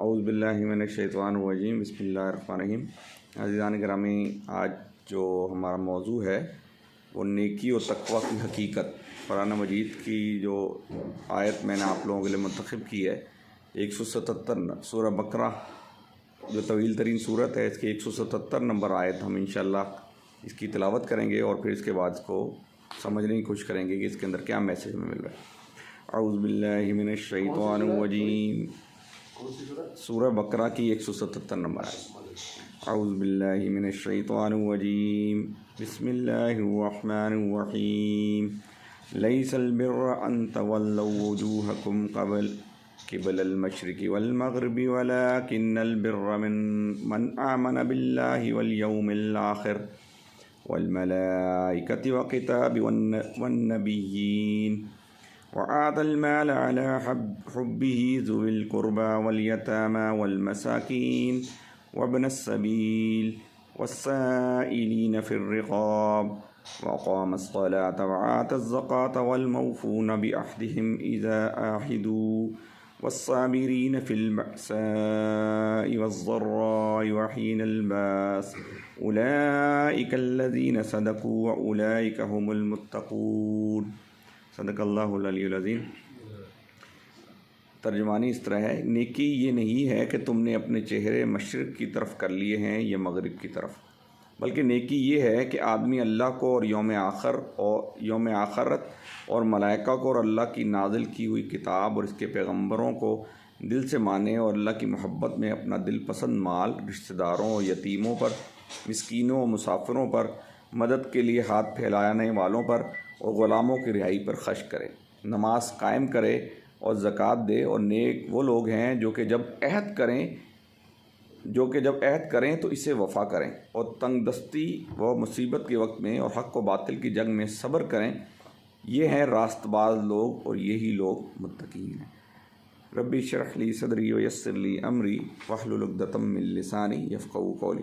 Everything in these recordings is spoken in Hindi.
औज़ुबिल्लाहि मिनश्शैतानिर्रजीम बिस्मिल्लाहिर्रहमानिर्रहीम। अज़ीज़ान गिरामी, आज जो हमारा मौजू है वो नेकी और तक़वा की हकीकत। कुरान मजीद की जो आयत मैंने आप लोगों के लिए मुंतखब की है 177 सूरह बकरा, जो तवील तरीन सूरत है, इसकी 177 नंबर आयत हम इंशाअल्लाह इसकी तिलावत करेंगे और फिर इसके बाद इसको समझने की कोशिश करेंगे कि इसके अंदर क्या मैसेज हमें मिल रहा है। औज़ुबिल्लाहि मिनश्शैतानिर्रजीम, सूरह बकरा की 177 नंबर है। औज़ुबिल्लाहि मिनश्शैतानिर्रजीम, बिस्मिल्लाहिर्रहमानिर्रहीम। लैसल बिर्र अन तवल्लौ वुजूहकुम क़िबलल मशरिक़ि वल मग़रिबि वलाकिन्नल बिर्र मन आमन बिल्लाहि वल यौमिल आख़िर वल मलाइकति व किताबि वन नबिय्यीन वआतल माल अला हुब्बिही ज़ुविल क़ुर्बा वल यतामा वल मसाकीन वब्नस सबील वस्साइलीन फिर रिक़ाब वअक़ामस सलाता वआतज़ ज़काता वल मौफ़ून बिअहदिहिम इज़ा आहिदू वस्साबिरीन फ़िल बअसाइ वज़्ज़र्राइ वहीनल बास उलाइकल्लज़ीन सदक़ू व उलाइका हुमुल मुत्तक़ून। सदक़ल्लाहुल अलीयुल अज़ीम। तर्जुमानी इस तरह है, नेकी ये नहीं है कि तुमने अपने चेहरे मशरिक़ की तरफ कर लिए हैं या मग़रिब की तरफ, बल्कि नेकी ये है कि आदमी अल्लाह को और यौम आखरत और मलाइका को और अल्लाह की नाज़िल की हुई किताब और इसके पैगम्बरों को दिल से माने और अल्लाह की मोहब्बत में अपना दिल पसंद माल रिश्तेदारों और यतीमों पर, मिस्कीनों और मुसाफिरों पर, मदद के लिए हाथ फैलाने वालों पर और ग़ुलामों की रिहाई पर खर्च करे, नमाज कायम करे और ज़कात दे। और नेक वो लोग हैं जो कि जब अहद करें तो इसे वफ़ा करें और तंगदस्ती व मुसीबत के वक्त में और हक़ व बातिल की जंग में सब्र करें। ये हैं रास्तबाज लोग और यही लोग मुत्तकीन हैं। रब्बी इश्रह ली सदरी व यस्सिर ली अमरी वहलुल उक़दतम मिन लिसानी यफ़क़हू क़ौली।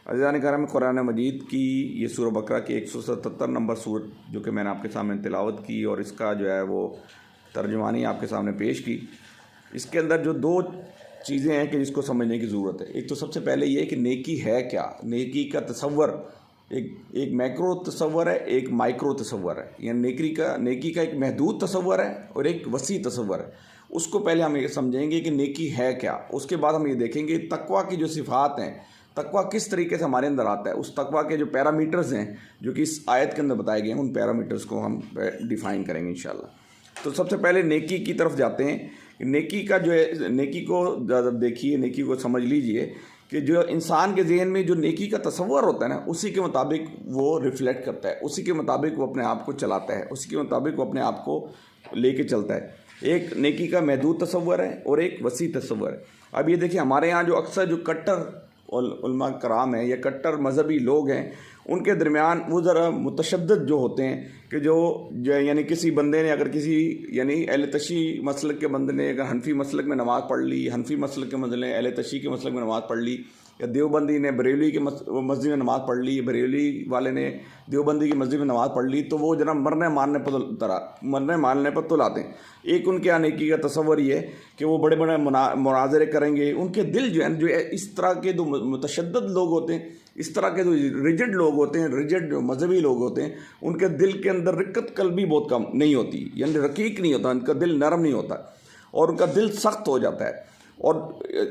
अज़ीज़ान किराम, कुरान मजीद की ये सूरह बकरा की 177 नंबर सूरत जो कि मैंने आपके सामने तिलावत की और इसका जो है वो तर्जुमानी आपके सामने पेश की, इसके अंदर जो दो चीज़ें हैं कि जिसको समझने की ज़रूरत है। एक तो सबसे पहले ये कि नेकी है क्या। नेकी का तसव्वुर एक मैक्रो तसव्वुर है, एक माइक्रो तसव्वुर है। यानी नेकी का एक महदूद तसव्वुर है और एक वसी तसव्वुर है। उसको पहले हम ये समझेंगे कि नेकी है क्या। उसके बाद हम ये देखेंगे तक़वा की जो सिफ़ात हैं, तक़वा किस तरीके से हमारे अंदर आता है, उस तक़वा के जो पैरामीटर्स हैं जो कि इस आयत के अंदर बताए गए हैं, उन पैरामीटर्स को हम डिफ़ाइन करेंगे इंशाअल्लाह। तो सबसे पहले नेकी की तरफ जाते हैं। नेकी का जो है, नेकी को देखिए, नेकी को समझ लीजिए कि जो इंसान के ज़हन में जो नेकी का तसव्वुर होता है ना, उसी के मुताबिक वो रिफ़्लेक्ट करता है, उसी के मुताबिक वो अपने आप को चलाता है, उसी के मुताबिक वो अपने आप को लेके चलता है। एक नेकी का महदूद तसव्वुर है और एक वसी तसव्वुर है। अब ये देखिए, हमारे यहाँ जो अक्सर जो कट्टर उलमा कराम हैं या कट्टर मज़हबी लोग हैं, उनके दरमियान वो ज़रा मुतशद्दिद जो होते हैं कि जो यानी किसी बंदे ने अगर किसी यानी अहले तशी मसलक के बंदे ने अगर हनफी मसलक में नमाज़ पढ़ ली, हनफी मसलक के बंदे ने अहले तशी के मसलक में नमाज़ पढ़ ली, या देवबंदी ने बरेली के मस्जिद में नमाज़ पढ़ ली, बरेली वाले ने देवबंदी की मस्जिद में नमाज़ पढ़ ली, तो वो जनाब मरने मारने पर तुल आते हैं। एक उनके यहाँ नेकी का तसव्वुर ये है कि वो बड़े बड़े मुनाज़रे करेंगे। उनके दिल जो है, जो इस तरह के जो मुतशद्दिद लोग होते हैं, इस तरह के जो रिजिड लोग होते हैं, रिजिड जो मजहबी लोग होते हैं, उनके दिल के अंदर रिक्कत कल्बी बहुत कम नहीं होती, यानी रकीक नहीं होता, उनका दिल नरम नहीं होता और उनका दिल सख्त हो जाता है। और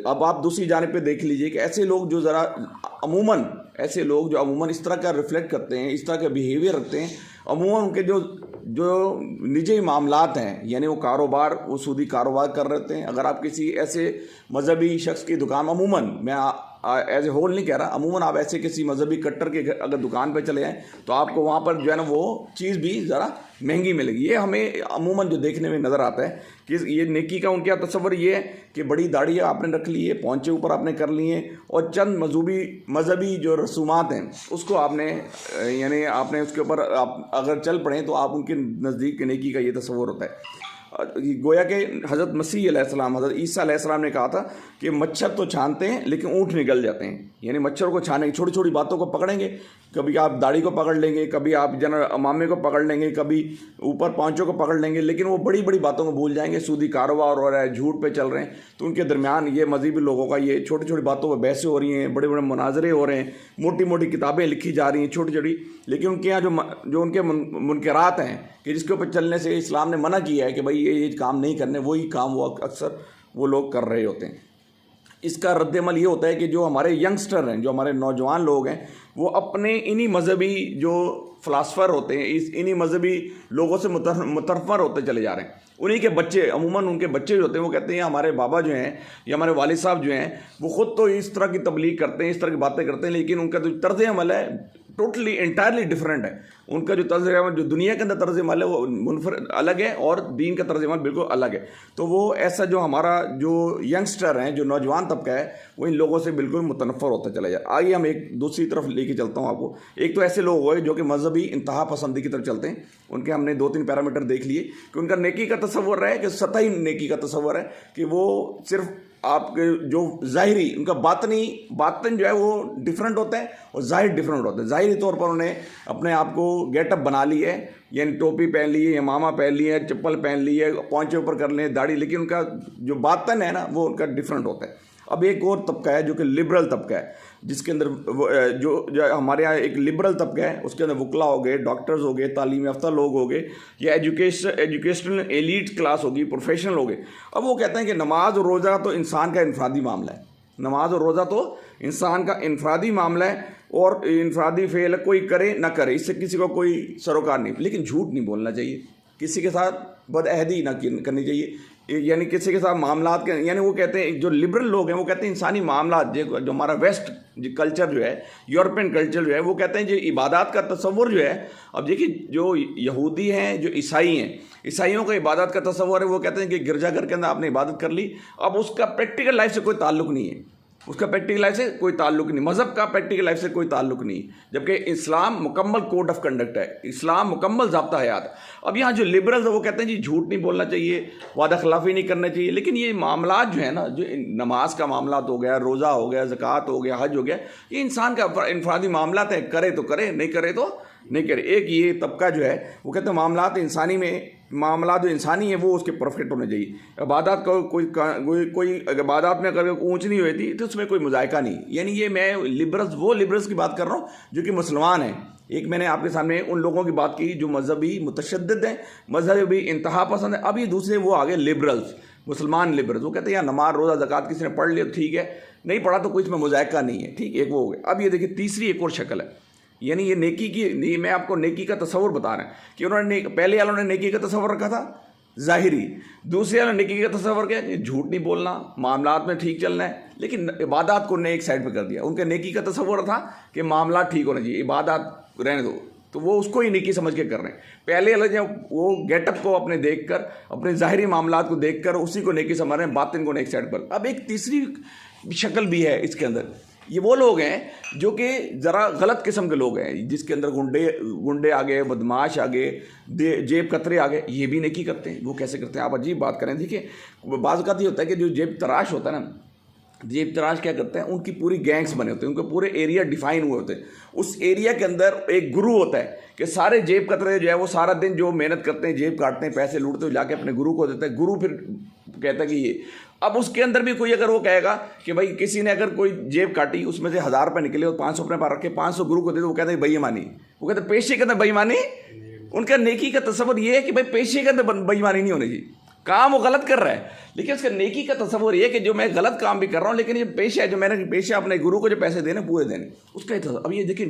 अब आप दूसरी जानिब पे देख लीजिए कि ऐसे लोग जो अमूमन इस तरह का रिफ्लेक्ट करते हैं, इस तरह का बिहेवियर रखते हैं, अमूमन उनके जो निजी मामलात हैं, यानी वो कारोबार, वो सूदी कारोबार कर रहे हैं। अगर आप किसी ऐसे मजहबी शख्स की दुकान, अमूमन मैं एज ए होल नहीं कह रहा, अमूमन आप ऐसे किसी मजहबी कट्टर के अगर दुकान पे चले जाएँ तो आपको वहाँ पर जो है ना वो चीज़ भी ज़रा महंगी मिलेगी। ये हमें अमूमन जो देखने में नज़र आता है कि ये नेकी का उनका तसव्वुर ये है कि बड़ी दाढ़ी आपने रख ली है, पौंचे ऊपर आपने कर लिए और चंद मजहबी जो रसूमात हैं उसको आपने यानी आपने उसके ऊपर आप अगर चल पड़ें तो आप उनके नज़दीक नेकी का ये तसव्वुर होता है। गोया के हज़रत मसीह अलैहिस्सलाम, हज़रत ईसा अलैहिस्सलाम ने कहा था कि मच्छर तो छानते हैं लेकिन ऊँट निगल जाते हैं। यानी मच्छर को छाने, छोटी छोटी बातों को पकड़ेंगे, कभी आप दाढ़ी को पकड़ लेंगे, कभी आप अमामे को पकड़ लेंगे, कभी ऊपर पाँचों को पकड़ लेंगे, लेकिन वो बड़ी बड़ी बातों को भूल जाएंगे। सूदी कारोबार हो रहा है, झूठ पे चल रहे हैं, तो उनके दरमियान ये मज़हबी लोगों का ये छोटी छोटी बातों पर बहसें हो रही हैं, बड़े बड़े मुनाजरे हो रहे हैं, मोटी मोटी किताबें लिखी जा रही हैं छोटी छोटी। लेकिन उनके यहाँ जो उनके मुनकरात हैं कि जिसके ऊपर चलने से इस्लाम ने मना किया है कि भाई ये काम नहीं करने, वही काम वो अक्सर वो लोग कर रहे होते हैं। इसका रद्द-ए-अमल ये होता है कि जो हमारे यंगस्टर हैं, जो हमारे नौजवान लोग हैं, वो अपने इन्हीं मजहबी जो फ़िलासफ़र होते हैं, इन्हीं मजहबी लोगों से मुतनफ़र होते चले जा रहे हैं। उन्हीं के बच्चे, अमूमन उनके बच्चे जो होते हैं, वो कहते हैं हमारे बाबा जो हैं या हमारे वालिद साहब जो हैं, वो ख़ुद तो इस तरह की तबलीग करते हैं, इस तरह की बातें करते हैं, लेकिन उनका जो तर्ज़-ए-अमल है टोटली इंटायरली डिफरेंट है। उनका जो तर्ज़-ए-अमल, जो दुनिया के अंदर तर्ज़-ए-अमल है, वो मुनफरिद अलग है और दीन का तर्ज़-ए-अमल बिल्कुल अलग है। तो वो ऐसा जो हमारा जो यंगस्टर हैं, जो नौजवान तबका है, वो इन लोगों से बिल्कुल मुतनफ़र होता चला जाए। आइए हम एक दूसरी तरफ लेके चलता हूँ आपको। एक तो ऐसे लोग हुए जो कि मजहबी इंतहा पसंदी की तरफ चलते हैं। उनके हमने 2-3 पैरामीटर देख लिए कि उनका नेकी का तसव्वुर है कि सतही नेकी का तसव्वुर है कि वो सिर्फ आपके जो ज़ाहिरी, उनका बातन जो है वो डिफरेंट होता है और ज़ाहिर डिफरेंट होता है। ज़ाहिरी तौर पर उन्हें अपने आप को गेटअप बना ली है, यानी टोपी पहन ली है, इमामा पहन ली है, चप्पल पहन ली है, पौंचे ऊपर कर लें, दाढ़ी, लेकिन उनका जो बातन है ना, वो उनका डिफरेंट होता है। अब एक और तबका है जो कि लिबरल तबका है, जिसके अंदर जो हमारे यहाँ एक लिबरल तबका है, उसके अंदर वकला हो गए, डॉक्टर्स हो गए, तालीम याफ्ता लोग हो गए, या एजुकेशनल एलीट क्लास होगी, प्रोफेशनल हो गए। अब वो कहते हैं कि नमाज और रोज़ा तो इंसान का इनफरादी मामला है, नमाज और रोज़ा तो इंसान का इनफरादी मामला है और इनफरादी फ़ेल कोई करे ना करे, इससे किसी को कोई सरोकार नहीं। लेकिन झूठ नहीं बोलना चाहिए, किसी के साथ बदअहदी ना करनी चाहिए, यानी किसी के साथ मामलात के, यानी वो कहते हैं, जो लिबरल लोग हैं वो कहते हैं इंसानी मामलात जो हमारा वेस्ट जो कल्चर जो है, यूरोपियन कल्चर जो है, वो कहते हैं जो इबादत का तसव्वुर जो है। अब देखिए, जो यहूदी हैं, जो ईसाई हैं, ईसाइयों का इबादत का तसव्वुर है, वो कहते हैं कि गिरजाघर के अंदर आपने इबादत कर ली, अब उसका प्रैक्टिकल लाइफ से कोई ताल्लुक नहीं है, उसका प्रैक्टिकल लाइफ से कोई ताल्लुक नहीं, मज़हब का प्रैक्टिकल लाइफ से कोई ताल्लुक नहीं। जबकि इस्लाम मुकम्मल कोड ऑफ कंडक्ट है, इस्लाम मुकम्मल ज़ाब्ता हयात। अब यहाँ जो लिबरल्स है वो कहते हैं जी झूठ नहीं बोलना चाहिए, वादा खिलाफ़ी नहीं करना चाहिए, लेकिन ये मामलात जो है ना, जो नमाज का मामला हो गया, रोज़ा हो गया, ज़कात हो गया, हज हो गया, ये इंसान का इनफरादी मामला है, करे तो करे, नहीं करे तो नहीं करे। एक ये तबका जो है वो कहते हैं मामलात इंसानी में, मामला जो इंसानी है वो उसके परफेक्ट होने चाहिए। इबादत को कोई इबादत में अगर ऊँच नहीं हुई थी तो उसमें कोई मुजायका नहीं। यानी ये मैं लिबरल्स की बात कर रहा हूँ जो कि मुसलमान हैं। एक मैंने आपके सामने उन लोगों की बात की जो मजहबी मुतशद्दिद हैं, मजहबी इंतहा पसंद है। अब ये दूसरे वो आगे लिबरल्स, मुसलमान लिबरल्स, वो कहते हैं यार नमाज रोज़ा ज़कात किसी ने पढ़ लिया तो ठीक है, नहीं पढ़ा तो कोई इसमें मुजायका नहीं है, ठीक, एक वो हो गया। अब ये देखिए तीसरी एक और शक्ल है, यानी ये नेकी की, मैं आपको नेकी का तसव्वुर बता रहे हैं कि उन्होंने पहले वालों ने नेकी का तसव्वुर रखा था ज़ाहिरी, दूसरे वालों ने नेकी का तसव्वुर किया कि झूठ नहीं बोलना, मामलात में ठीक चलना है, लेकिन इबादत को उन्होंने एक साइड पे कर दिया। उनके नेकी का तसव्वुर था कि मामला ठीक होना चाहिए, इबादत रहने दो, तो वो उसको ही नेकी समझ के कर रहे हैं। पहले वाले जब वो गेटअप को अपने देख कर, अपने ज़ाहिरी मामलात को देख कर उसी को नेकी समझ रहे हैं, बातिन को एक साइड पर। अब एक तीसरी शक्ल भी है इसके अंदर, ये वो लोग हैं जो कि ज़रा गलत किस्म के लोग हैं, जिसके अंदर गुंडे आ गए, बदमाश आ गए, जेब कतरे आ गए, ये भी नेकी करते हैं। वो कैसे करते हैं, आप अजीब बात करें। देखिए, बाज़ औक़ात ये होता है कि जो जेब तराश होता है ना, जेब तराश क्या करते हैं, उनकी पूरी गैंग्स बने होते हैं, उनके पूरे एरिया डिफाइन हुए होते हैं। उस एरिया के अंदर एक गुरु होता है कि सारे जेब कतरे जो है वो सारा दिन जो मेहनत करते हैं, जेब काटते हैं, पैसे लूटते हैं, जाके अपने गुरु को देते हैं। गुरु फिर कहता है कि ये, अब उसके अंदर भी कोई अगर वो कहेगा कि भाई किसी ने अगर कोई जेब काटी, उसमें से 1000 रुपये निकले और 500 अपने पास रखे, 500 गुरु को दे दो, वो कहते हैं बेईमानी। वो कहते हैं पेशे के अंदर बेईमानी। उनका नेकी का तसव्वुर ये है कि भाई पेशे के अंदर बेईमानी नहीं होनी चाहिए, काम वो गलत कर रहा है, लेकिन उसका नेकी का तसव्वुर ये कि जो मैं गलत काम भी कर रहा हूँ, लेकिन ये पेशा है, जो मैंने पेशा अपने गुरु को जो पैसे देने पूरे देने, उसका ही। अब ये देखिए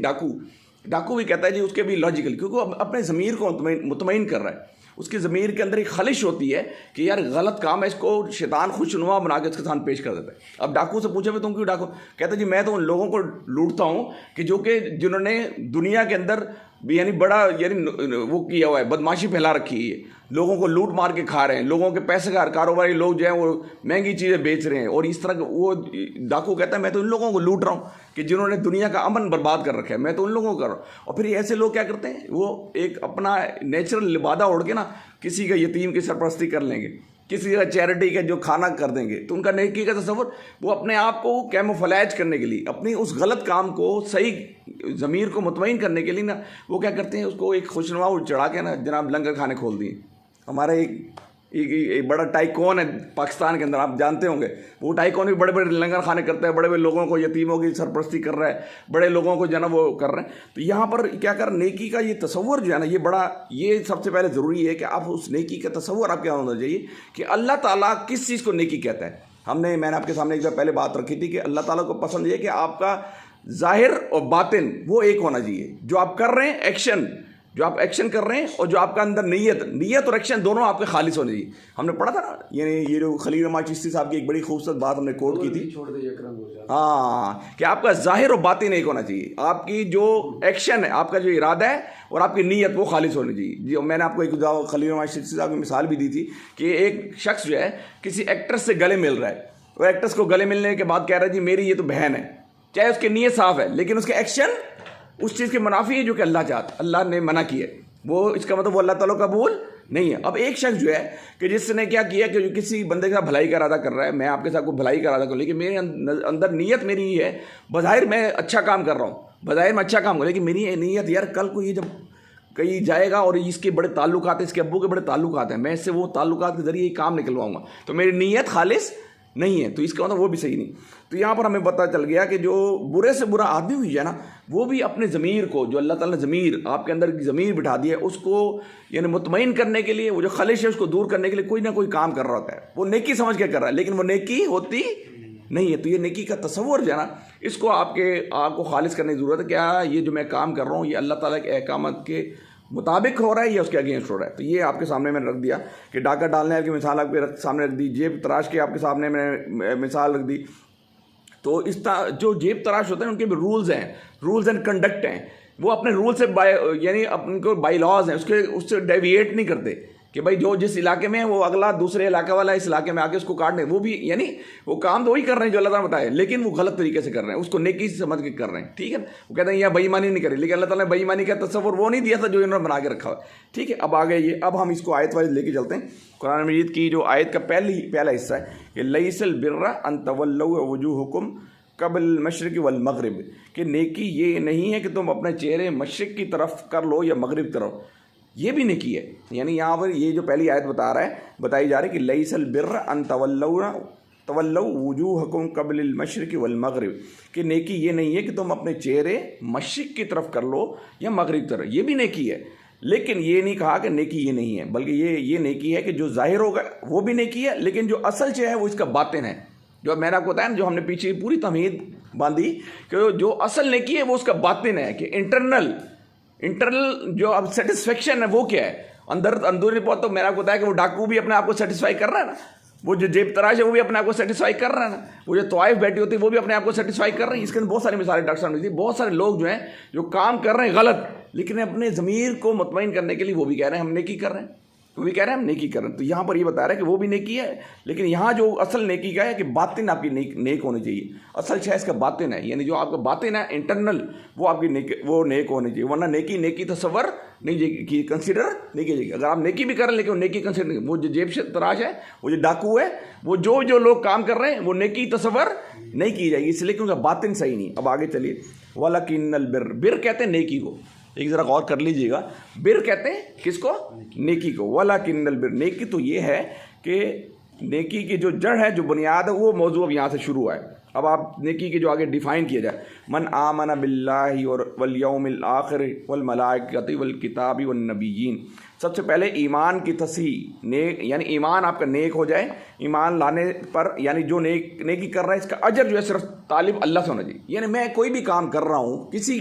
डाकू भी कहता है जी, उसके भी लॉजिकल, क्योंकि वो अपने ज़मीर को मुतमईन कर रहा है। उसकी ज़मीर के अंदर एक खलिश होती है कि यार गलत काम है, इसको शैतान खुशनुमा बना के उसके सामने पेश कर देता है। अब डाकू से पूछे भी तुम क्यों डाकू, कहता है जी मैं तो उन लोगों को लूटता हूँ कि जिन्होंने दुनिया के अंदर भी यानी बड़ा यानी वो किया हुआ है, बदमाशी फैला रखी है, लोगों को लूट मार के खा रहे हैं, लोगों के पैसे का कारोबारी लोग जो हैं वो महंगी चीज़ें बेच रहे हैं। और इस तरह वो डाकू कहता है मैं तो उन लोगों को लूट रहा हूँ कि जिन्होंने दुनिया का अमन बर्बाद कर रखा है, मैं तो उन लोगों को कर रहा हूँ। और फिर ऐसे लोग क्या करते हैं, वो एक अपना नेचुरल लिबादा ओढ़ के ना किसी का यतीम की सरपरस्ती कर लेंगे, किसी का चैरिटी का जो खाना कर देंगे, तो उनका नेकी का तस्वर वो अपने आप को कैमोफ्लेज करने के लिए, अपनी उस गलत काम को सही ज़मीर को मुतमईन करने के लिए ना वो क्या करते हैं, उसको एक खुशनुमा चढ़ा के ना जनाब लंगर खाने खोल दिए। हमारा एक बड़ा टाइकॉन है पाकिस्तान के अंदर, आप जानते होंगे, वो टाइकॉन भी बड़े बड़े लंगर खाने करता है, बड़े बड़े लोगों को यतीमों की सरपरस्ती कर रहा है, बड़े लोगों को जनाब वो कर रहे हैं। तो यहाँ पर क्या कर, नेकी का ये तस्वर जो है ना, ये बड़ा, ये सबसे पहले ज़रूरी है कि आप उस नेकी का तस्वर आपके यहाँ होना चाहिए कि अल्लाह ताला किस चीज़ को नेकी कहता है। मैंने आपके सामने एक बार पहले बात रखी थी कि अल्लाह ताला को पसंद है कि आपका ज़ाहिर और बातिन वो एक होना चाहिए। जो आप कर रहे हैं एक्शन, जो आप एक्शन कर रहे हैं और जो आपका अंदर नीयत और एक्शन दोनों आपके खालिस होने चाहिए। हमने पढ़ा था ना, ये जो खलील रहमान चिश्ती साहब की एक बड़ी खूबसूरत बात हमने कोट की थी, हाँ, कि आपका ज़ाहिर और बातिन एक होना चाहिए। आपकी जो एक्शन है, आपका जो इरादा है और आपकी नीयत वो खालिस होनी चाहिए। जो मैंने आपको एक खलील रहमान चिश्ती साहब की मिसाल भी दी थी कि एक शख्स जो है किसी एक्ट्रेस से गले मिल रहा है, और एक्ट्रेस को गले मिलने के बाद कह रहा है जी मेरी ये तो बहन है, चाहे उसकी नीयत साफ है लेकिन उसके एक्शन उस चीज़ के मुनाफी है जो कि अल्लाह ने मना किया, वो इसका मतलब वो अल्लाह ताला कबूल नहीं है। अब एक शख्स जो है कि जिसने क्या किया कि जो किसी बंदे का भलाई का इरादा कर रहा है, मैं आपके साथ कोई भलाई का इरादा करूँ, लेकिन मेरे अंदर नीयत मेरी ये है, बज़ाहिर मैं अच्छा काम कर रहा हूँ, बज़ाहिर मैं अच्छा काम कर, लेकिन मेरी नीयत यार कल को ये जब कहीं जाएगा और इसके बड़े ताल्लुकात हैं, इसके अब्बू के बड़े ताल्लुकात हैं, मैं इससे वो ताल्लुकात के ज़रिए ये काम निकलवाऊंगा, तो मेरी नीयत खालिस नहीं है, तो इसका मतलब वो भी सही नहीं। तो यहाँ पर हमें पता चल गया कि जो बुरे से बुरा आदमी हुई है ना, वो भी अपने ज़मीर को, जो अल्लाह ताला ने ज़मीर आपके अंदर की ज़मीर बिठा दी है, उसको यानी मुतमईन करने के लिए, वो जो खलिश है उसको दूर करने के लिए कोई ना कोई काम कर रहा होता है। वो नेकी समझ के कर रहा है लेकिन वो नेकी होती नहीं है। तो ये नेकी का तस्वर जो है ना, इसको आपको खालिस करने की ज़रूरत है। क्या ये जो मैं काम कर रहा हूँ ये अल्लाह ताला के अहकामात के मुताबिक हो रहा है या उसके अगेंस्ट हो रहा है? तो ये आपके सामने मैंने रख दिया कि डाका डालने की मिसाल आपके सामने रख दी, जेब तराश के आपके सामने मैंने मिसाल रख दी। तो इस जो जेब तराश होते हैं उनके भी रूल्स हैं, रूल्स एंड कंडक्ट हैं, वो अपने रूल से यानी अपने बाई लॉज हैं, उससे डेविएट नहीं करते कि भाई जो जिस इलाके में है वो अगला दूसरे इलाके वाला इस इलाके में आके उसको काटने, वो भी यानी वो काम तो वही कर रहे हैं जो अल्लाह ताला बताए, लेकिन वो गलत तरीके से कर रहे हैं, उसको नेकी से समझ के कर रहे हैं। ठीक है, वो कहते हैं यहाँ बेईमानी नहीं करी, लेकिन अल्लाह ताला ने बेईमानी का तस्वर वो नहीं दिया था जो इन्होंने बना के रखा हुआ। ठीक है, अब आगे ये, अब हम इसको आयत वाइज लेके चलते हैं। कुरान मजीद की जो आयत का पहला हिस्सा है कि लईसल बिर्रा अन तवल्लू वजूहुकुम क़ब्ल मशरिक़ वल मग़रिब, कि नेकी ये नहीं है कि तुम अपने चेहरे मशरिक़ की तरफ कर लो या मगरिब तरफ, ये भी नेकी है। यानी यहाँ पर ये जो पहली आयत बताई जा रही है कि लईसल बिर्र अन तवल्लू वजूहकुम क़ब्ल मशरिक़ वल मग़रिब, कि नेकी ये नहीं है कि तुम अपने चेहरे मशरिक़ की तरफ कर लो या मगरिब तरफ, ये भी नेकी है। लेकिन ये नहीं कहा कि नेकी ये नहीं है, बल्कि ये नेकी है कि जो ज़ाहिर होगा वो भी नेकी है, लेकिन जो असल चीज़ है वो इसका बातिन है। जो मैंने आपको बताया ना, जो हमने पीछे पूरी तमहीद बांधी कि जो असल नेकी है वो उसका बातिन है, कि इंटरनल जो अब सेटिस्फेक्शन है वो क्या है, अंदरूनी बहुत। तो मैंने आपको बताया कि वो डाकू भी अपने आप को सेटिस्फाई कर रहा है ना, वो जो जेब तराश है वो भी अपने आप को सेटिस्फाई कर रहा है ना, वो जो तवाइफ बैठी होती है वो भी अपने आप को सेटिस्फाई कर रही है। इसके अंदर बहुत सारी मिसालें डॉक्टर साहब ने दी। बहुत सारे लोग जो हैं जो काम कर रहे हैं गलत, लेकिन अपने ज़मीर को मुतमईन करने के लिए वो भी कह रहे हैं हम नेकी कर रहे हैं, वो भी कह रहे हैं हम नेकी कर रहे हैं। तो यहाँ पर ये बता रहा है कि वो भी नेकी है, लेकिन यहाँ जो असल नेकी का है कि बातिन आपकी नेक होनी चाहिए, असल शय इसका बातिन है, यानी जो आपका बातिन है इंटरनल वो आपकी नेक होनी चाहिए, वरना नेकी तस्वर नहीं कंसिडर नहीं की जाएगी। अगर आप नेकी भी कर रहे हैं लेकिन नेकी कंसिडर नहीं, वो जो जेब से तराश है, वो जो डाकू है, वो जो लोग काम कर रहे हैं वो नेकी तस्वर नहीं की जाएगी, इसलिए क्योंकि बातिन सही नहीं। अब आगे चलिए, वलाकिन्नल बिर कहते हैं नेकी को, एक ज़रा गौर कर लीजिएगा, बिर कहते हैं किसको? नेकी को। वलाकिन्नल बिर, नेकी तो ये है कि नेकी की जो जड़ है, जो बुनियाद है, वो मौजू अब यहाँ से शुरू हुआ है। अब आप नेकी के जो आगे डिफ़ाइन किया जाए, मन आमन बिल्लाहि और वल यौमिल आखिर वल मलाइकति वल किताबी वन नबिय्यीन। सबसे पहले ईमान की तस्हीह, नेक यानी ईमान आपका नेक हो जाए। ईमान लाने पर यानी जो नेकी कर रहा है इसका अजर जो है सिर्फ तालिब अल्लाह से होना चाहिए। यानी मैं कोई भी काम कर रहा हूँ, किसी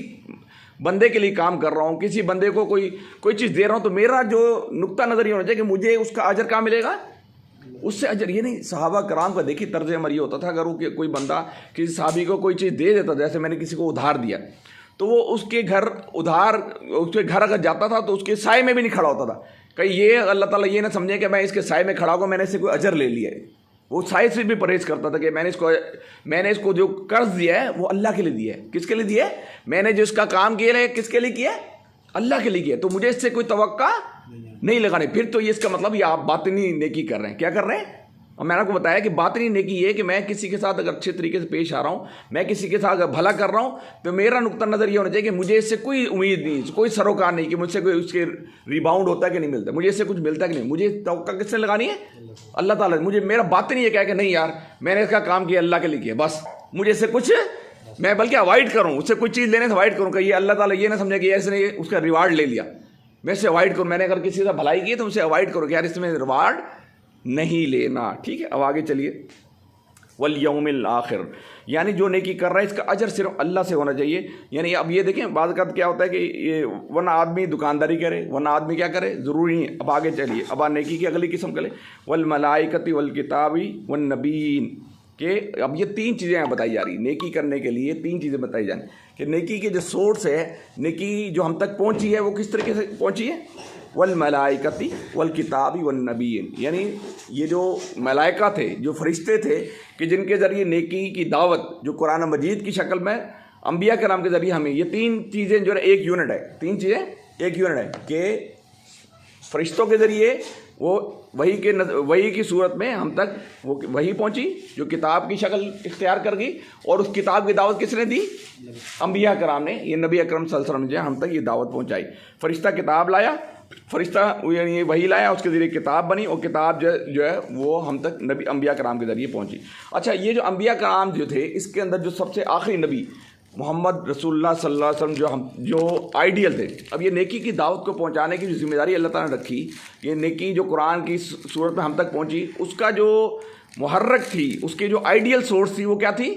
बंदे के लिए काम कर रहा हूँ, किसी बंदे को कोई चीज़ दे रहा हूँ, तो मेरा जो नुक्ता नज़र ये होना चाहिए कि मुझे उसका अजर कहाँ मिलेगा, उससे अजर। ये नहीं, सहाबा कराम का देखिए तर्ज अमल ये होता था, अगर वो कोई बंदा किसी सहाबी को कोई चीज़ दे देता, जैसे मैंने किसी को उधार दिया, तो वो उसके घर अगर जाता था तो उसके साए में भी नहीं खड़ा होता था। कहीं ये अल्लाह ताला ये ना समझे कि मैं इसके साए में खड़ा हूँ, मैंने इससे कोई अजर ले लिया है। वो साए से भी परहेज करता था कि मैंने इसको जो कर्ज दिया है वो अल्लाह के लिए दिया है। किसके लिए दिया है? मैंने जो इसका काम किया है किसके लिए किया है? अल्लाह के लिए किया। तो मुझे इससे कोई तवक्का नहीं लगानी। फिर तो ये इसका मतलब ये आप बातिनी नेकी कर रहे हैं। क्या कर रहे हैं? और मैंने आपको बताया कि बातिनी नेकी ये कि मैं किसी के साथ अगर अच्छे तरीके से पेश आ रहा हूँ, मैं किसी के साथ अगर भला कर रहा हूँ, तो मेरा नुक्ता नज़र ये होना चाहिए कि मुझे इससे कोई उम्मीद नहीं, कोई सरोकार नहीं कि मुझसे कोई उसके रिबाउंड होता है कि नहीं मिलता, मुझे इससे कुछ मिलता है कि नहीं। मुझे तवक्का किससे लगानी है? अल्लाह ताला। मुझे मेरा बातिनी ये कहे कि नहीं यार मैंने इसका काम किया अल्लाह के लिए किया, बस मुझे इससे कुछ, मैं बल्कि अवॉइड करूँ, उससे कोई चीज़ लेने से अवॉइड करूँ कि ये अल्लाह ताला ये ना समझे कि इसने उसका रिवार्ड ले लिया, मैं इससे अवॉइड करूँ। मैंने अगर किसी से भलाई की तो उसे अवॉइड करूँ कि यार इसमें रिवार्ड नहीं लेना। ठीक है, अब आगे चलिए। वल यौमिल आखिर, यानी जो नेकी कर रहा है इसका अजर सिर्फ अल्लाह से होना चाहिए। यानी अब ये देखें बाद का क्या होता है कि ये वरना आदमी दुकानदारी करे, वरना आदमी क्या करे, ज़रूरी नहीं। अब आगे चलिए, अब नेकी की अगली किस्म करे। वल मलाइकती वल किताबी वन नबीन के, अब ये तीन चीज़ें बताई जा रही नेकी करने के लिए। तीन चीज़ें बताई जाए कि नेकी के जो सोर्स है, नेकी जो हम तक पहुँची है वो किस तरीके से पहुँची है। वल मलाइकती वल किताबी वन नबीन, यानी ये जो मलाइका थे, जो फरिश्ते थे कि जिनके ज़रिए नेकी की दावत जो कुरान मजीद की शक्ल में अंबिया के नाम के ज़रिए हमें, ये तीन चीज़ें जो है एक यूनिट है, तीन चीज़ें एक यूनिट है कि फरिश्तों के ज़रिए वो वही की सूरत में हम तक वो वही पहुंची जो किताब की शक्ल इख्तियार कर गई, और उस किताब की दावत किसने दी? अंबिया कराम ने। ये नबी अकरम सल्लल्लाहु अलैहि वसल्लम जो हम तक ये दावत पहुंचाई। फरिश्ता किताब लाया, फरिश्ता यानी वही लाया, उसके ज़रिए किताब बनी, और किताब जो है वो हम तक नबी अंबिया कराम के ज़रिए पहुंची। अच्छा, ये जो अंबिया कराम जो थे इसके अंदर जो सबसे आखिरी नबी मोहम्मद रसूलुल्लाह सल्लल्लाहु अलैहि वसल्लम जो आइडियल थे। अब ये नेकी की दावत को पहुंचाने की जो जिम्मेदारी अल्लाह ताला ने रखी, ये नेकी जो कुरान की सूरत में हम तक पहुंची, उसका जो मुहर्रक थी, उसकी जो आइडियल सोर्स थी वो क्या थी?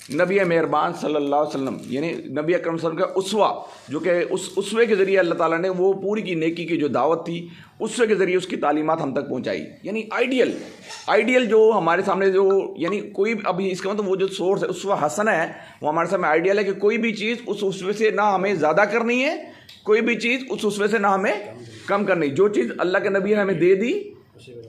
नबी मेहरबान सल्लल्लाहु अलैहि वसल्लम, यानी नबी अकरम सल्लल्लाहु अलैहि वसल्लम का उसवा, जो कि उस उसवे के ज़रिए अल्लाह ताला ने वो पूरी की नेकी की जो दावत थी उसवे के ज़रिए उसकी तालीमात हम तक पहुंचाई। यानी आइडियल जो हमारे सामने जो, यानी कोई अभी इसका मतलब वो जो सोर्स है उसवा हसन है, वो हमारे सामने आइडियल है कि कोई भी चीज़ उस उसवे से ना हमें ज़्यादा करनी है, कोई भी चीज़ उस उसवे से ना हमें कम करनी। जो चीज़ अल्लाह के नबी ने हमें दे दी,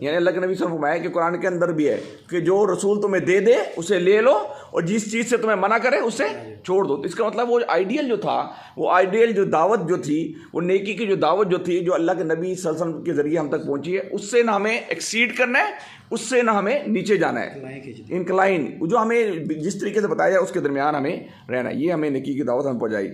यानी अल्लाह के नबी सब फरमाया कि कुरान के अंदर भी है कि जो रसूल तुम्हें दे दे उसे ले लो, और जिस चीज़ से तुम्हें मना करे उससे छोड़ दो। तो इसका मतलब वो आइडियल जो था, वो आइडियल जो दावत जो थी, वो नेकी की जो दावत जो थी, जो अल्लाह के नबी सल्लल्लाहु अलैहि वसल्लम के ज़रिए हम तक पहुंची है, उससे ना हमें एक्सीड करना है, उससे ना हमें नीचे जाना है, इंक्लाइन जो हमें जिस तरीके से बताया जाए उसके दरमियान हमें रहना है। ये हमें नेकी की दावत हमें पहुँचाई।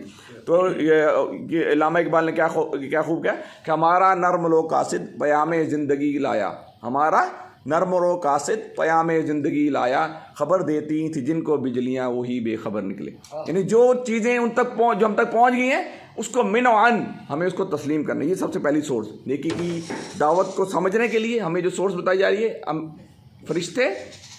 तो ये इल्लामा इकबाल ने क्या खूब किया कि हमारा नर्म लो कासिद पयाम ज़िंदगी लाया, हमारा नर्म रो कासिद पयाम ज़िंदगी लाया, खबर देती थी जिनको बिजलियाँ वही बेखबर निकले। यानी जो चीज़ें जो हम तक पहुँच गई हैं उसको मिनवान हमें उसको तस्लीम करना। ये सबसे पहली सोर्स नेकी की दावत को समझने के लिए हमें जो सोर्स बताई जा रही है, फरिश्ते,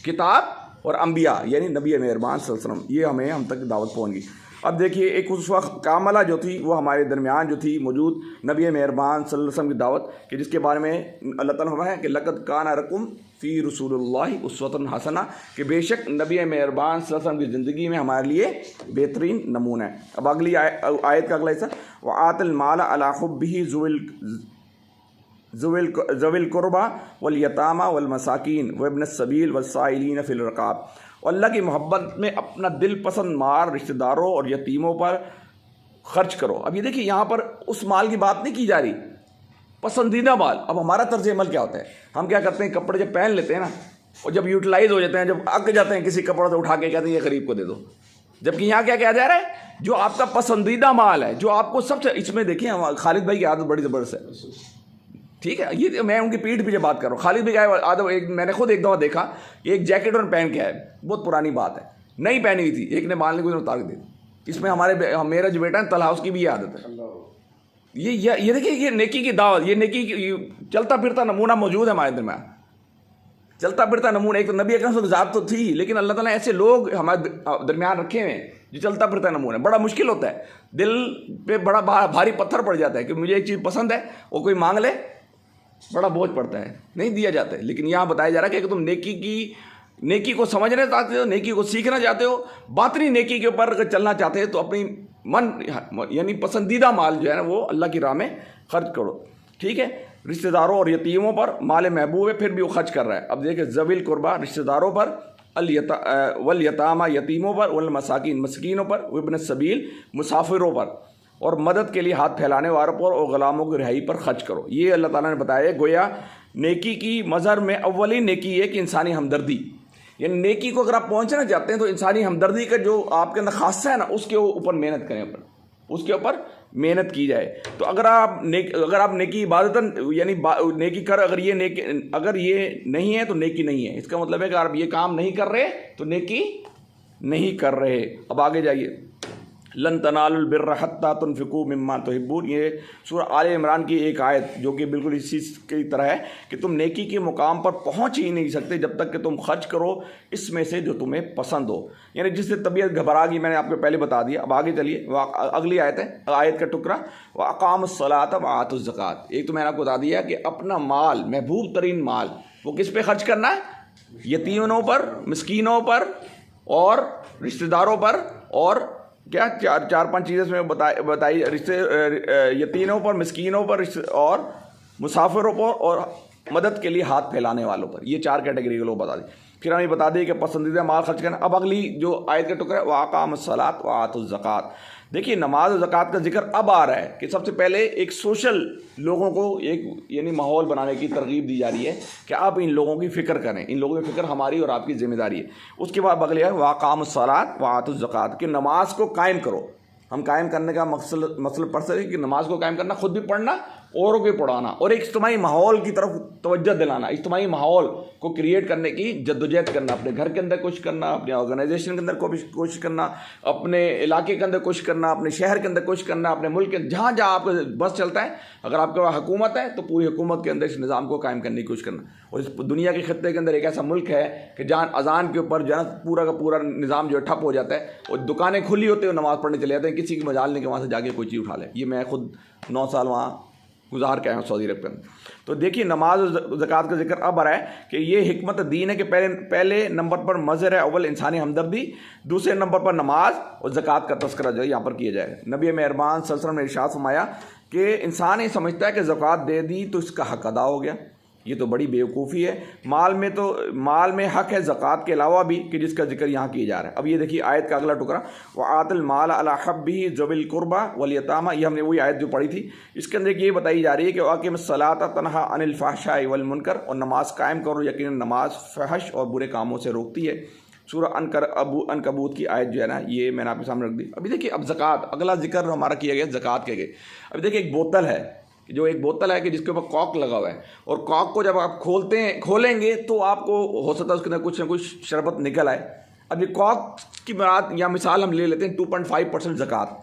किताब और अंबिया, यानी नबी मेहरबान सल्लल्लाहु अलैहि वसल्लम, ये हमें हम तक दावत पहुँच गई। अब देखिए, एक उस वक्त कामला जो थी वो हमारे दरमियान जो थी मौजूद, नबी मेहरबान सल्लल्लाहु अलैहि वसल्लम की दावत कि जिसके बारे में अल्लाह ताला फरमाया कि लक़द काना लकुम फ़ी रसूलिल्लाहि उस्वतुन हसना, कि बेशक नबी मेहरबान सल्लल्लाहु अलैहि वसल्लम की ज़िंदगी में हमारे लिए बेहतरीन नमूना है। अब अगली आयत का अगला हिस्सा, व आतिल माल अला हुब्बिही ज़विल कुरबा वल यतामा वल मसाकीन व इब्न सबील वल साइलीन फ़िल रक़ाब, अल्लाह की मोहब्बत में अपना दिल पसंद माल रिश्तेदारों और यतीमों पर खर्च करो। अब ये देखिए, यहाँ पर उस माल की बात नहीं की जा रही, पसंदीदा माल। अब हमारा तर्ज अमल क्या होता है, हम क्या करते हैं, कपड़े जब पहन लेते हैं ना, और जब यूटिलाइज हो जाते हैं, जब अक जाते हैं किसी कपड़े से उठा के कहते हैं ये गरीब को दे दो। जबकि यहाँ क्या कहा जा रहा है, जो आपका पसंदीदा माल है, जो आपको सबसे, इसमें देखिए खालिद भाई की आदत बड़ी ज़बरदस्त है। ठीक है, ये मैं उनकी पीठ पीछे बात कर रहा हूँ। खालिद भाई आदत, मैंने खुद एक दफ़ा देखा, एक जैकेट उन्होंने पहन के आए, बहुत पुरानी बात है, नहीं पहनी हुई थी, एक ने मान ली उन्होंने उतार दी। इसमें मेरा जो बेटा है तलहा, उसकी भी ये आदत है। ये देखिए, ये नेकी की दावत, ये नेकी की चलता फिरता नमूना मौजूद है हमारे दरमियान, चलता फिरता नमूना। एक तो नबी अकरम की ज़ात तो थी, लेकिन अल्लाह ताला ने ऐसे लोग हमारे दरमियान रखे हुए हैं जो चलता फिरता नमूना। बड़ा मुश्किल होता है, दिल पे बड़ा भारी पत्थर पड़ जाता है कि मुझे एक चीज़ पसंद है, वो कोई मांग ले, बड़ा बोझ पड़ता है, नहीं दिया जाता है। लेकिन यहाँ बताया जा रहा है कि तुम नेकी को समझना चाहते हो, नेकी को सीखना चाहते हो, बातनी नेकी के ऊपर अगर चलना चाहते हो, तो अपनी मन यानी पसंदीदा माल जो है ना वो अल्लाह की राह में खर्च करो, ठीक है। रिश्तेदारों और यतीमों पर माल महबूब है, फिर भी वो खर्च कर रहा है। अब देखिए ज़विल कुर्बा रिश्तेदारों पर, वल यतामा यतीमों पर, वल मसाकिन मस्कीनों पर, वब्न सबील मुसाफिरों पर, और मदद के लिए हाथ फैलाने वालों पर और ग़ुलामों की रिहाई पर खर्च करो। ये अल्लाह ताला ने बताया। गोया नेकी की मज़हर में अव्वली नेकी है कि इंसानी हमदर्दी, यानी नेकी को अगर आप पहुंचना चाहते हैं तो इंसानी हमदर्दी का जो आपके अंदर खासा है ना उसके ऊपर मेहनत करें, उसके ऊपर मेहनत की जाए। तो अगर आप नेकी इबादतन यानी नेकी कर, अगर ये नहीं है तो नेकी नहीं है। इसका मतलब है कि आप ये काम नहीं कर रहे तो नेकी नहीं कर रहे। अब आगे जाइए, लन तनालुल बिर्र हत्ता तुनफिकू मिम्मा तुहिब्बून, ये सूरह आले इमरान की एक आयत जो कि बिल्कुल इसी की तरह है कि तुम नेकी के मुकाम पर पहुंच ही नहीं सकते जब तक कि तुम खर्च करो इसमें से जो तुम्हें पसंद हो, यानी जिससे तबीयत घबरा गई, मैंने आपको पहले बता दिया। अब आगे चलिए, अगली आयत है, आयत का टुकड़ा, व अक़ामुस्सलात व आतुज़ ज़कात। एक तो मैंने आपको बता दिया कि अपना माल, महबूब तरीन माल, वो किस पे खर्च करना है? यतीमों पर, मिस्कीनों पर और रिश्तेदारों पर, और क्या चार पांच चीज़ें इसमें बताई यतीमों पर, मिस्कीनों पर और मुसाफिरों पर और मदद के लिए हाथ फैलाने वालों पर। ये 4 कैटेगरी के लोग बता दें। फिर हमें बता दें कि पसंदीदा माल खर्च करना। अब अगली जो आयत का टुकड़ा है, व अक़ामुस्सलात व आतुज़ ज़कात। देखिए नमाज और ज़कात का जिक्र अब आ रहा है कि सबसे पहले एक सोशल लोगों को एक यानी माहौल बनाने की तरगीब दी जा रही है कि आप इन लोगों की फ़िक्र करें, इन लोगों की फ़िक्र हमारी और आपकी ज़िम्मेदारी है। उसके बाद अगले है व अक़ामुस्सलात व आतुज़ ज़कात, कि नमाज को कायम करो। हम कायम करने का मकसद पढ़ सकें कि नमाज को कायम करना, खुद भी पढ़ना, औरों को पढ़ाना, और एक इज्तिमाई माहौल की तरफ तवज्जो दिलाना, इज्तिमाई माहौल को क्रिएट करने की जद्दोजहद करना, अपने घर के अंदर कोशिश करना, अपने ऑर्गेनाइजेशन के अंदर कोशिश करना, अपने इलाके के अंदर कोशिश करना, अपने शहर के अंदर कोशिश करना, अपने मुल्क के जहाँ जहाँ आपका बस चलता है, अगर आपके पास हुकूमत है तो पूरी हुकूमत के अंदर इस निज़ाम को कायम करने की कोशिश करना। और इस दुनिया के खत्ते के अंदर एक ऐसा मुल्क है कि जहाँ अजान के ऊपर जहाँ पूरा का पूरा निज़ाम जो है ठप हो जाता है, और दुकानें खुली होती है, नमाज़ पढ़ने चले जाते हैं, किसी की मजाल नहीं कि वहाँ से जाके कोई चीज़ उठा ले। ये मैं खुद 9 साल वहाँ गुजार के आए हैं सऊदी अरब के अंदर। तो देखिए नमाज और ज़कात का जिक्र अब आ रहा है कि ये हिकमत दीन है कि पहले नंबर पर मज़हर है अव्वल इंसानी हमदर्दी, दूसरे नंबर पर नमाज और ज़कात का तस्करा जो है यहाँ पर किया जाएगा। नबी मेहरबान सल्लल्लाहु अलैहि वसल्लम ने इरशाद फरमाया कि इंसान ये समझता है कि ज़कात दे दी तो इसका हक अदा हो गया, ये तो बड़ी बेवकूफ़ी है। माल में हक है ज़कात के अलावा भी कि जिसका जिक्र यहाँ किया जा रहा है। अब ये देखिए आयत का अगला टुकड़ा, व आतिल माल अला हब्बिही ज़विल कुर्बा वल यतामा, ये हमने वही आयत जो पढ़ी थी। इसके अंदर ये बताई जा रही है कि वाक़िमुस्सलात तनहा अनिल फ़हशाइ वल मुनकर, और नमाज कायम करो, यकीनन नमाज फहश और बुरे कामों से रोकती है। सूरह अनकबूत की आयत जो है ना, ये मैंने आपके सामने रख दी। अभी देखिए अब ज़कात, अगला जिक्र हमारा किया गया ज़कात के गए। अभी देखिए एक बोतल है, जो एक बोतल है कि जिसके ऊपर कॉक लगा हुआ है, और कॉक को जब आप खोलेंगे तो आपको हो सकता है उसके अंदर कुछ ना कुछ शरबत निकल आए। अब ये कॉक की बात या मिसाल हम ले लेते हैं 2.5% ज़कात,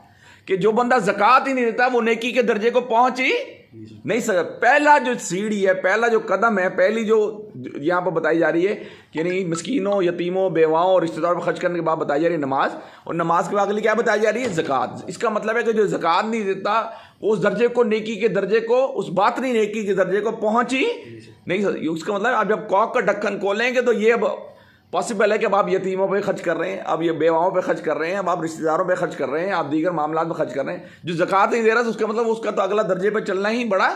कि जो बंदा ज़कात ही नहीं देता वो नेकी के दर्जे को पहुंच ही नहीं सकता। पहला जो सीढ़ी है, पहला जो कदम है, पहली जो यहाँ पर बताई जा रही है यानी मिस्कीनों, यतीमों, बेवाओं और रिश्तेदारों पर खर्च करने के बाद बताई जा रही है नमाज, और नमाज के बाद अगली क्या बताई जा रही है? ज़कात। इसका मतलब है कि जो ज़कात नहीं देता उस दर्जे को, नेकी के दर्जे को, उस बातनी नेकी के दर्जे को पहुँच ही नहीं सकती। उसका मतलब आप जब कॉक का ढक्कन खोलेंगे तो ये अब पॉसिबल है कि अब आप यतीमों पे खर्च कर रहे हैं, अब ये बेवाओं पे खर्च कर रहे हैं, अब आप रिश्तेदारों पे खर्च कर रहे हैं, आप दीगर मामलात में खर्च कर रहे हैं। जो ज़कात नहीं दे रहा तो उसका मतलब उसका तो अगला दर्जे पे चलना ही बड़ा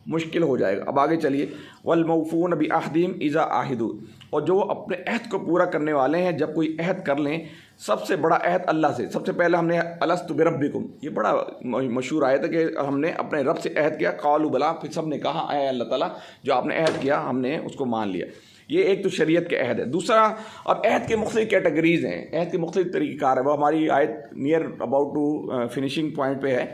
मुश्किल हो जाएगा। अब आगे चलिए, वल मौफून बि अहदिम इज़ा आहिदू, और जो अपने अहद को पूरा करने वाले हैं जब कोई अहद कर लें। सबसे बड़ा अहद अल्लाह से, सबसे पहले हमने अलस्तु बिरब्बिकुम, ये बड़ा मशहूर आयत है कि हमने अपने रब से अहद किया, कालू बला, फिर सब ने कहा आए अल्लाह ताला, जो आपने अहद किया हमने उसको मान लिया। ये एक तो शरीयत के अहद है। दूसरा, अब अहद के मुख्तलिफ कैटेगरीज़ हैं, अहद के मुख्तलिफ तरीक़ार है, वो हमारी आयत near about to finishing point पे है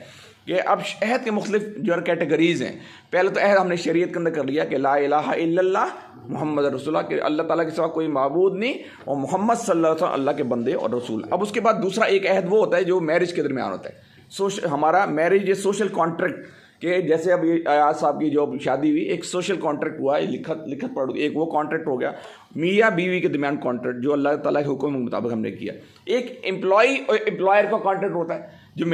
कि अब अहद के मुख्तलिफ जो कैटेगरीज़ हैं। पहले तो अहद हमने शरीयत के अंदर कर लिया कि ला इलाहा इल्लल्लाह मुहम्मद रसूलुल्लाह, कि अल्लाह ताला के सिवा कोई माबूद नहीं और मोहम्मद सल्लल्लाहु अलैहि वसल्लम अल्लाह के बंदे और रसूल। अब उसके बाद दूसरा एक अहद वो होता है जो मैरिज के दरमियान होता है। हमारा मैरिज ये सोशल कॉन्ट्रैक्ट कि जैसे अब ये आयाज साहब की जो शादी हुई, एक सोशल कॉन्ट्रैक्ट हुआ है, लिखत पढ़, एक वो कॉन्ट्रैक्ट हो गया, मियाँ बीवी के दरमियान कॉन्ट्रैक्ट जो अल्लाह ताला के हुक्म के मुताबिक हमने किया। एक एम्प्लॉई और एम्प्लॉयर का कॉन्ट्रैक्ट होता है, जो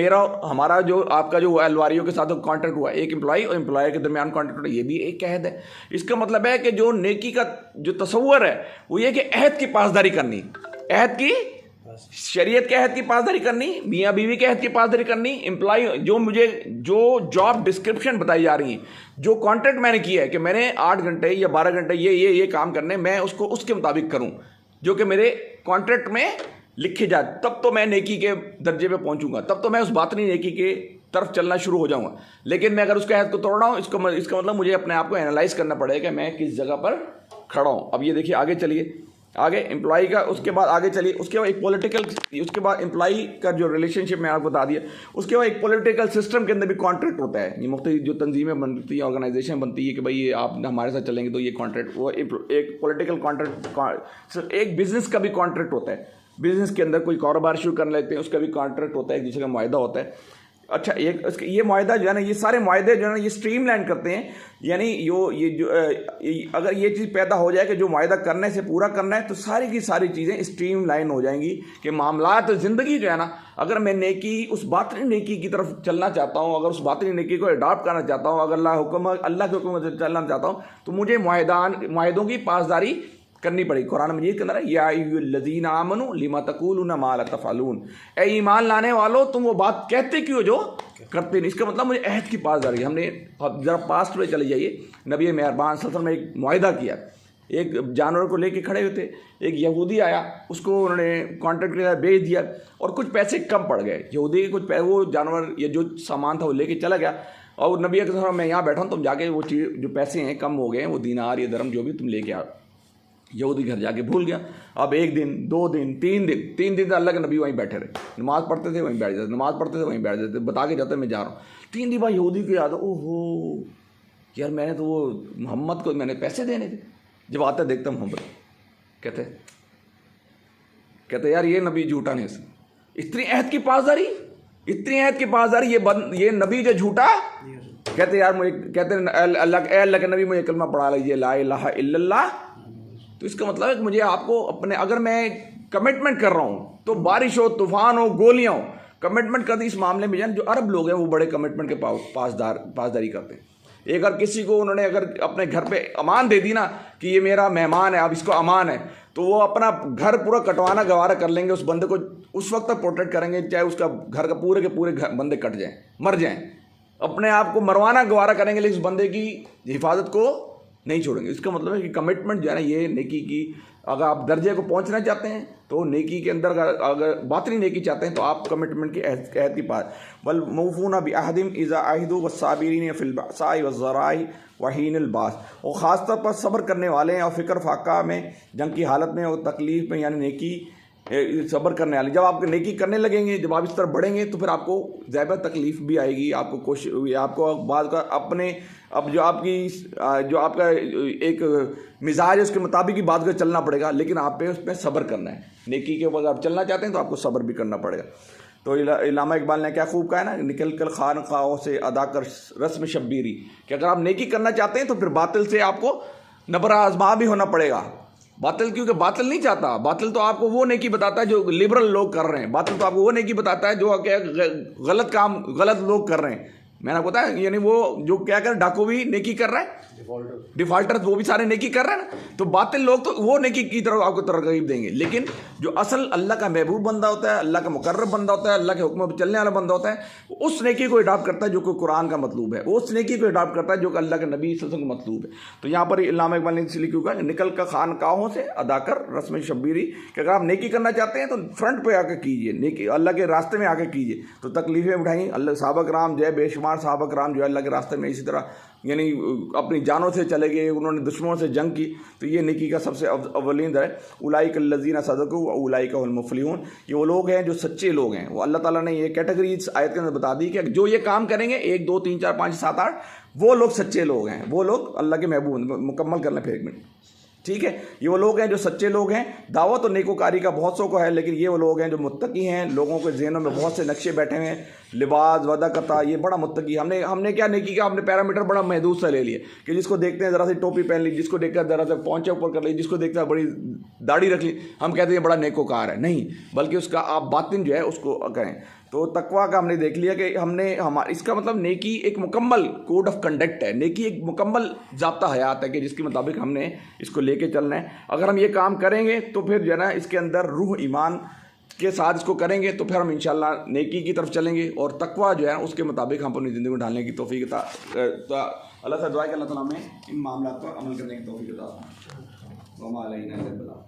हमारा जो आपका जो अलवारियों के साथ कॉन्ट्रैक्ट हुआ, एक एम्प्लॉई और एम्प्लॉयर के दरमियान कॉन्ट्रैक्ट होता है, ये भी एक अहद है। इसका मतलब है कि जो नेकी का जो तसव्वुर है वो ये कि अहद की पासदारी करनी, अहद की शरीयत के अहद की पासदारी करनी, मियाँ बीवी के अहद की पासदारी करनी, एम्प्लॉय जो जॉब डिस्क्रिप्शन बताई जा रही है, जो कॉन्ट्रैक्ट मैंने किया है कि मैंने 8 घंटे या 12 घंटे ये काम करने, मैं उसको उसके मुताबिक करूं जो कि मेरे कॉन्ट्रैक्ट में लिखे जाए, तब तो मैं नेकी के दर्जे पे पहुंचूंगा, तब तो मैं उस बातनी नेकी के तरफ चलना शुरू हो जाऊंगा। लेकिन मैं अगर उसके अहद को तोड़ रहा हूँ, इसका मतलब मुझे अपने आप को एनालाइज करना पड़ेगा कि मैं किस जगह पर खड़ा हूँ। अब ये देखिए, आगे चलिए, आगे एम्प्लॉई का, उसके बाद आगे चलिए, उसके बाद एक पॉलिटिकल, उसके बाद एम्प्लॉई का जो रिलेशनशिप मैं आपको बता दिया, उसके बाद एक पॉलिटिकल सिस्टम के अंदर भी कॉन्ट्रैक्ट होता है। ये मुख्तलिफ जो तंजीमें बनती हैं, ऑर्गेनाइजेशन बनती है कि भाई ये आप हमारे साथ चलेंगे तो ये कॉन्ट्रैक्ट, वो एक पॉलिटिकल कॉन्ट्रैक्ट, एक बिजनेस का भी कॉन्ट्रैक्ट होता है। बिजनेस के अंदर कोई कारोबार शुरू करने लेते हैं, उसका भी कॉन्ट्रैक्ट होता है, एक दूसरे का मुआहदा होता है। अच्छा, ये मुआहदा जो है ना, ये सारे मुआहदे जो है ना, ये स्ट्रीमलाइन करते हैं। यानी अगर ये चीज़ पैदा हो जाए कि जो मुआहदा करने से पूरा करना है, तो सारी की सारी चीज़ें स्ट्रीमलाइन हो जाएंगी कि मामलात ज़िंदगी जो है ना, अगर मैं नेकी, उस बातनी नेकी की तरफ चलना चाहता हूँ, अगर उस बातनी नेकी को अडॉप्ट करना चाहता हूँ, अगर अल्लाह के हुक्म से चलना चाहता हूँ, तो मुझे मुआहदों की पासदारी करनी पड़ेगी। कुरान मजीद के अंदर या अय्युहल्लज़ीना आमनू लिमा तक़ूलूना मा ला तफ़अलून, ए ईमान लाने वालों, तुम वो बात कहते क्यों जो करते नहीं। इसका मतलब मुझे अहद की पासदारी। हमने ज़रा पास्ट में चले जाइए, नबी मेहरबान सल्लल्लाहु अलैहि वसल्लम ने एक मुआहदा किया, एक जानवर को लेके खड़े हुए थे, एक यहूदी आया, उसको उन्होंने कॉन्ट्रैक्ट के लिए बेच दिया और कुछ पैसे कम पड़ गए। यहूदी के कुछ पैसे, वो जानवर या जो सामान था वो लेके चला गया, और नबी के साथ मैं यहाँ बैठा हूँ, तुम जाके वो चीज़ जो पैसे हैं कम हो गए हैं, वो दीनार या दरम जो भी तुम लेके आओ। यहूदी घर जाके भूल गया। अब 1 दिन 2 दिन 3 दिन अल्लाह के नबी वहीं बैठे रहे, नमाज़ पढ़ते थे वहीं बैठ जाते, नमाज़ पढ़ते थे वहीं बैठ जाते, बता के जाते मैं जा रहा हूँ। 3 दिन बाद यहूदी को याद, ओहो यार, मैंने तो वो मोहम्मद को मैंने पैसे देने थे। जब आता देखता मोहम्मद, कहते यार ये नबी झूठा नहीं, इतनी अहद की पासदारी, इतनी अहद की पासदारी, ये नबी जो झूठा। कहते यार मुझे, कहते अल्लाह के नबी मुझे कलमा पढ़ा लीजिए, ला इलाहा इल्लल्लाह। तो इसका मतलब है कि मुझे आपको अपने, अगर मैं कमिटमेंट कर रहा हूँ तो बारिश हो, तूफान हो, गोलियाँ हो, कमिटमेंट कर दी इस मामले में। जान जो अरब लोग हैं वो बड़े कमिटमेंट के पासदारी करते हैं। एक अगर किसी को उन्होंने अगर अपने घर पे अमान दे दी ना कि ये मेरा मेहमान है, अब इसको अमान है, तो वो अपना घर पूरा कटवाना गवारा कर लेंगे, उस बंदे को उस वक्त तक प्रोटेक्ट करेंगे चाहे उसका घर का पूरे के पूरे बंदे कट जाएं, मर जाएं, अपने आप को मरवाना गवारा करेंगे, लेकिन उस बंदे की हिफाजत को नहीं छोड़ेंगे। इसका मतलब है कि कमिटमेंट जो है ना, ये नेकी की, अगर आप दर्जे को पहुंचना चाहते हैं तो नेकी के अंदर, अगर बातनी नेकी चाहते हैं तो आप कमिटमेंट की अहद की पास, बल मऊफूना बिअहदिम इज़ा अहिदू वस्साबिरीन फिल बअसाई वज़्ज़राई वहीनिल बास, और ख़ास तौर पर सब्र करने वाले हैं और फ़िक्र फाका में, जंग की हालत में और तकलीफ़ में, यानी नेकी सब्र करने वाले। जब आप नेकी करने लगेंगे, जब आप इस तरफ बढ़ेंगे, तो फिर आपको ज़्यादा तकलीफ़ भी आएगी, आपको कोशिश, आपको बाद का अपने, अब जो आपका एक मिजाज है उसके मुताबिक ही बात का चलना पड़ेगा, लेकिन आप पे उस पर सब्र करना है। नेकी के ऊपर आप चलना चाहते हैं तो आपको सब्र भी करना पड़ेगा। तो इल्लामा इकबाल ने क्या खूब कहा है ना, निकल कर खानखाहों से अदा कर रस्म शब्बीरी, कि अगर आप नेकी करना चाहते हैं तो फिर बातिल से आपको नबर आजमा भी होना पड़ेगा। बातिल, क्योंकि बातिल नहीं चाहता, बातिल तो आपको वो नेकी बताता है जो लिबरल लोग कर रहे हैं, बातिल तो आपको वो नेकी बताता है जो क्या गलत काम गलत लोग कर रहे हैं। मैंने आपको बताया, यानी वो जो क्या कर, डाकू भी नेकी कर रहा है, डिफॉल्टर वो भी सारे नेकी कर रहे हैं ना। तो बातिल लोग तो वो नेकी की तरफ आपको तरगीब देंगे, लेकिन जो असल अल्लाह का महबूब बंदा होता है, अल्लाह का मुकर्रब बंदा होता है, अल्लाह के हुक्म पर चलने वाला बंदा होता है, उस नेकी को अडॉप्ट करता है जो कि कुरान का मतलूब है, उस नेकी को अडॉप्ट करता है जो कि अल्लाह के नबी सल्लल्लाहु अलैहि वसल्लम का मतलूब है। तो यहाँ पर इल्लामा इकबाल ने इसलिए क्यों कहा, निकल कर खानकाहों से अदा कर रस्म शब्बीरी, कि अगर आप नेकी करना चाहते हैं तो फ्रंट पे आकर कीजिए, नेकी अल्लाह के रास्ते में आकर कीजिए, तो तकलीफ़ें उठाई। अल्लाह सहाबा कराम जो है, बेशुमार सहाबा कराम जो है अल्लाह के रास्ते में इसी तरह यानी अपनी जानों से चले गए, उन्होंने दुश्मनों से जंग की, तो ये नेकी का सबसे अव्वलीन दर है। उलाइक अल्लज़ीना सदक़ू व उलाइक हुमुल मुफ़्लिहून, ये वो लोग हैं जो सच्चे लोग हैं। वो अल्लाह ताला ने ये कैटेगरी इस आयत के अंदर बता दी कि जो ये काम करेंगे 1 2 3 4 5 7 8, वो लोग सच्चे लोग हैं, वो लोग अल्लाह के महबूब। मुकम्मल करना फिर 1 मिनट, ठीक है। ये वो लोग हैं जो सच्चे लोग हैं। दावत और नेकोकारी का बहुत शौक है, लेकिन ये वो लोग हैं जो मुत्तकी हैं। लोगों के ज़हनों में बहुत से नक्शे बैठे हुए हैं, लिबास वदा कता, ये बड़ा मुत्तकी। हमने क्या नेकी का, हमने पैरामीटर बड़ा महदूद सा ले लिया कि जिसको देखते हैं ज़रा सी टोपी पहन ली, जिसको देखकर ज़रा सा पहुँचे ऊपर कर ली, जिसको देखता है बड़ी दाढ़ी रख ली, हम कहते हैं बड़ा नेकोकार है। नहीं, बल्कि उसका आप बातिन जो है उसको करें। तो तकवा का हमने देख लिया कि इसका मतलब नेकी एक मुकम्मल कोड ऑफ कंडक्ट है, नेकी एक मुकम्मल ज़ाब्ता हयात है कि जिसके मुताबिक हमने इसको लेके चलना है। अगर हम ये काम करेंगे तो फिर जो है ना, इसके अंदर रूह ईमान के साथ इसको करेंगे तो फिर हम इंशाल्लाह नेकी की तरफ चलेंगे और तकवा जो है उसके मुताबिक हम अपनी ज़िंदगी में ढालने की तौफीक अल्लाह से दुआ है कि अल्लाह ताला हमें इन मामलों पर अमल करने की तौफीक अता फरमाए।